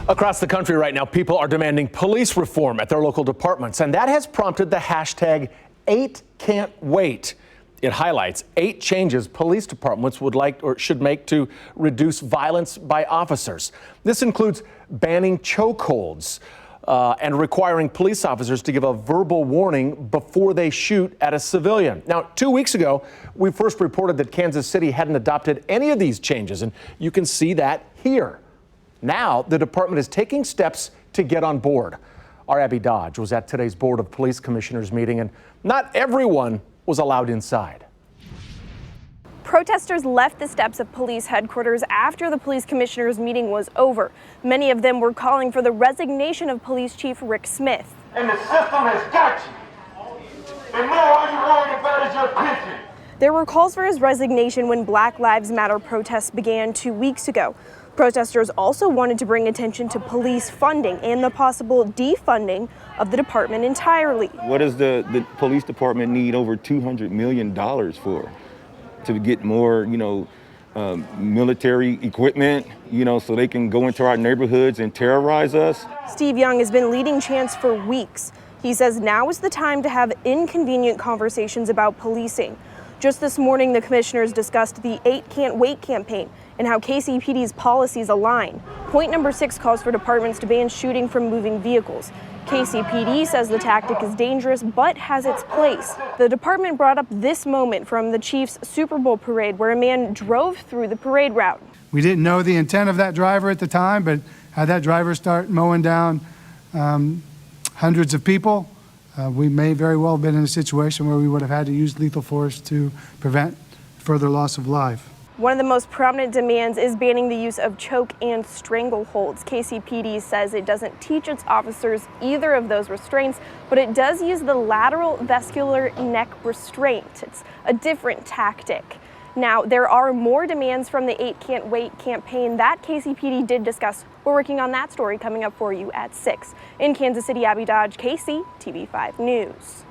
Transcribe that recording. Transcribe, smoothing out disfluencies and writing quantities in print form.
Across the country right now, people are demanding police reform at their local departments, and that has prompted the hashtag 8 Can't Wait. It highlights 8 changes police departments would like or should make to reduce violence by officers. This includes banning chokeholds and requiring police officers to give a verbal warning before they shoot at a civilian. Now, 2 weeks ago, we first reported that Kansas City hadn't adopted any of these changes, and you can see that here. Now, the department is taking steps to get on board. Our Abby Dodge was at today's Board of Police Commissioners meeting, and not everyone was allowed inside. Protesters left the steps of police headquarters after the police commissioners meeting was over. Many of them were calling for the resignation of Police Chief Rick Smith. And the system has got you. And now all you're worried about is your pension. There were calls for his resignation when Black Lives Matter protests began 2 weeks ago. Protesters also wanted to bring attention to police funding and the possible defunding of the department entirely. What does the police department need over $200 million for? To get more, military equipment, so they can go into our neighborhoods and terrorize us. Steve Young has been leading chants for weeks. He says now is the time to have inconvenient conversations about policing. Just this morning, the commissioners discussed the 8 Can't Wait campaign and how KCPD's policies align. Point number 6 calls for departments to ban shooting from moving vehicles. KCPD says the tactic is dangerous but has its place. The department brought up this moment from the Chiefs Super Bowl parade where a man drove through the parade route. We didn't know the intent of that driver at the time, but had that driver start mowing down hundreds of people, we may very well have been in a situation where we would have had to use lethal force to prevent further loss of life. One of the most prominent demands is banning the use of choke and strangleholds. KCPD says it doesn't teach its officers either of those restraints, but it does use the lateral vesicular neck restraint. It's a different tactic. Now, there are more demands from the 8 Can't Wait campaign that KCPD did discuss. We're working on that story coming up for you at 6. In Kansas City, Abby Dodge, KCTV5 News.